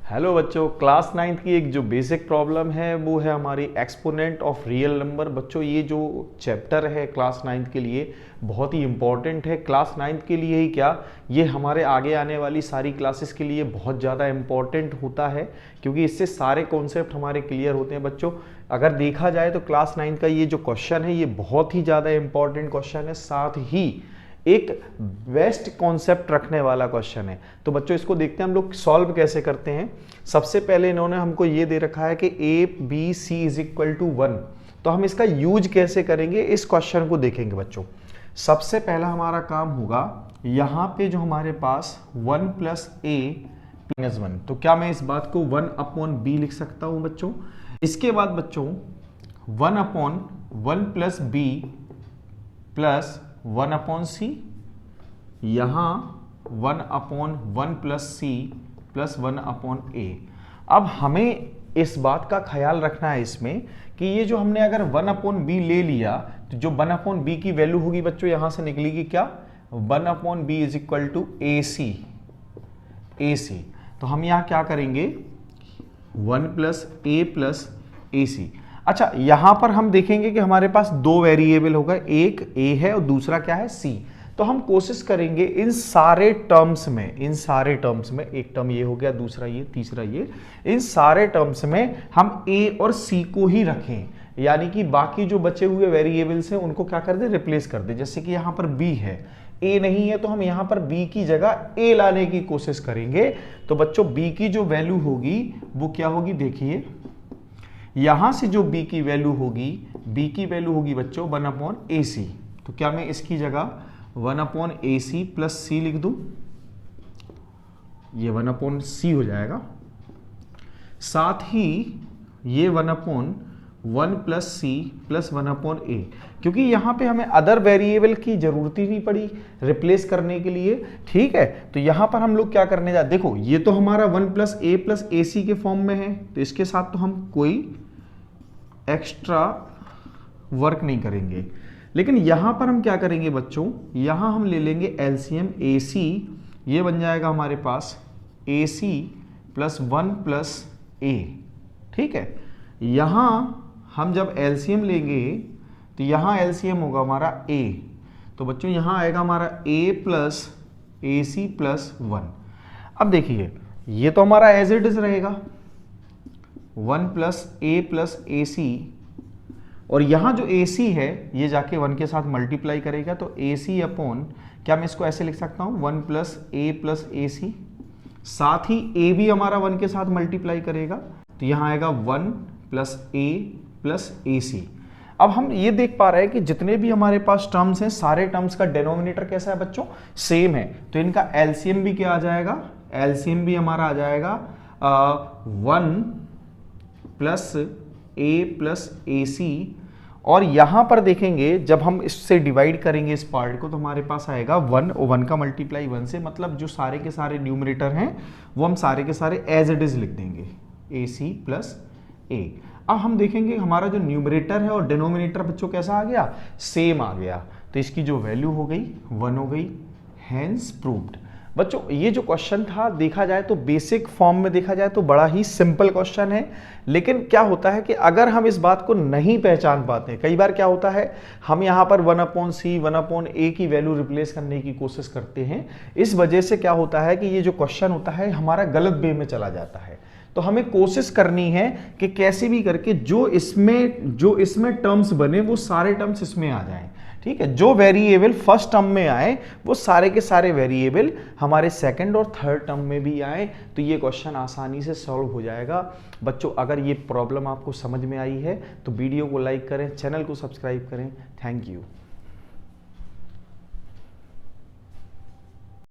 Hello बच्चों, class ninth की एक जो बेसिक प्रॉब्लम है वो है हमारी एक्सपोनेंट ऑफ रियल नंबर। बच्चों ये जो चैप्टर है क्लास नाइन्थ के लिए बहुत ही इंपॉर्टेंट है। क्लास नाइन्थ के लिए ही क्या, ये हमारे आगे आने वाली सारी क्लासेस के लिए बहुत ज़्यादा इंपॉर्टेंट होता है, क्योंकि इससे सारे कॉन्सेप्ट हमारे क्लियर होते हैं। बच्चों अगर देखा जाए तो क्लास नाइन्थ का ये जो क्वेश्चन है ये बहुत ही ज़्यादा इंपॉर्टेंट क्वेश्चन है, साथ ही एक बेस्ट कॉन्सेप्ट रखने वाला क्वेश्चन है। तो बच्चों इसको देखते हैं हम लोग सॉल्व कैसे करते हैं। सबसे पहले इन्होंने हमको ये दे रखा है कि A B C is equal to 1, तो हम इसका यूज कैसे करेंगे इस क्वेश्चन को देखेंगे। बच्चों सबसे पहला हमारा काम होगा, यहां पे जो हमारे पास 1 प्लस ए प्लस 1, तो क्या मैं इस बात को 1 अपॉन बी लिख सकता हूं बच्चों। इसके बाद बच्चों 1 upon 1 plus B plus 1 upon C, यहां 1 upon 1 plus C plus 1 upon A. अब हमें इस बात का ख्याल रखना है इसमें कि ये जो हमने अगर 1 अपॉन बी ले लिया तो जो 1 अपॉन बी की वैल्यू होगी बच्चों यहां से निकलेगी क्या, 1 upon B is equal to A C. तो हम यहां क्या करेंगे 1 प्लस ए सी। अच्छा यहां पर हम देखेंगे कि हमारे पास दो वेरिएबल होगा, एक ए है और दूसरा क्या है सी। तो हम कोशिश करेंगे इन सारे टर्म्स में, एक टर्म ये हो गया, दूसरा ये, तीसरा ये, इन सारे टर्म्स में हम ए और सी को ही रखें, यानी कि बाकी जो बचे हुए वेरिएबल्स हैं उनको क्या कर दे, रिप्लेस कर दे। जैसे कि यहां पर बी है, ए नहीं है, तो हम यहां पर बी की जगह ए लाने की कोशिश करेंगे। तो बच्चों बी की जो वैल्यू होगी वो क्या होगी, देखिए यहां से जो b की वैल्यू होगी बच्चों 1 अपॉन ए सी। तो क्या मैं इसकी जगह 1 अपॉन ए सी प्लस सी लिख दूं, ये 1 अपॉन सी हो जाएगा। साथ ही ये 1 upon 1 plus C plus 1 upon A, क्योंकि यहां पे हमें अदर वेरिएबल की जरूरत ही नहीं पड़ी रिप्लेस करने के लिए। ठीक है, तो यहां पर हम लोग क्या करने जा, देखो ये तो हमारा 1 प्लस ए सी के फॉर्म में है, तो इसके साथ तो हम कोई एक्स्ट्रा वर्क नहीं करेंगे। लेकिन यहां पर हम क्या करेंगे बच्चों, यहां हम ले लेंगे एलसीएम ए सी, ये बन जाएगा हमारे पास ए सी प्लस 1 प्लस ए। ठीक है, यहां हम जब एलसीएम लेंगे तो यहां एलसीएम होगा हमारा ए, तो बच्चों यहां आएगा हमारा ए प्लस ए सी प्लस 1। अब देखिए ये तो हमारा एज इट इज रहेगा 1 प्लस ए सी, और यहां जो ए सी है ये जाके 1 के साथ मल्टीप्लाई करेगा, तो ए सी अपॉन, क्या मैं इसको ऐसे लिख सकता हूं 1 प्लस ए सी। साथ ही ए भी हमारा 1 के साथ मल्टीप्लाई करेगा, तो यहां आएगा 1 प्लस ए सी। अब हम ये देख पा रहे हैं कि जितने भी हमारे पास टर्म्स हैं सारे टर्म्स का डिनोमिनेटर कैसा है बच्चों, सेम है। तो इनका एलसीएम भी क्या आ जाएगा, एलसीएम भी हमारा आ जाएगा 1 प्लस ए सी। और यहां पर देखेंगे जब हम इससे डिवाइड करेंगे इस पार्ट को तो हमारे पास आएगा 1, और 1 का मल्टीप्लाई 1 से, मतलब जो सारे के सारे न्यूमरेटर हैं वो हम सारे के सारे एज इट इज लिख देंगे, ए सी प्लस ए। अब हम देखेंगे हमारा जो न्यूमरेटर है और डिनोमिनेटर बच्चों कैसा आ गया, सेम आ गया, तो इसकी जो वैल्यू हो गई 1 हो गई, हैंस प्रूव्ड। बच्चों ये जो क्वेश्चन था देखा जाए तो बेसिक फॉर्म में देखा जाए तो बड़ा ही सिंपल क्वेश्चन है, लेकिन क्या होता है कि अगर हम इस बात को नहीं पहचान पाते, कई बार क्या होता है हम यहाँ पर 1 अपॉन सी 1 अपॉन ए की वैल्यू रिप्लेस करने की कोशिश करते हैं, इस वजह से क्या होता है कि ये जो क्वेश्चन होता है हमारा गलत वे में चला जाता है। तो हमें कोशिश करनी है कि कैसे भी करके जो इसमें टर्म्स बने वो सारे टर्म्स इसमें आ जाएं। ठीक है, जो वेरिएबल फर्स्ट टर्म में आए वो सारे के सारे वेरिएबल हमारे सेकंड और थर्ड टर्म में भी आए, तो ये क्वेश्चन आसानी से सॉल्व हो जाएगा। बच्चों अगर ये प्रॉब्लम आपको समझ में आई है तो वीडियो को लाइक करें, चैनल को सब्सक्राइब करें। Thank you.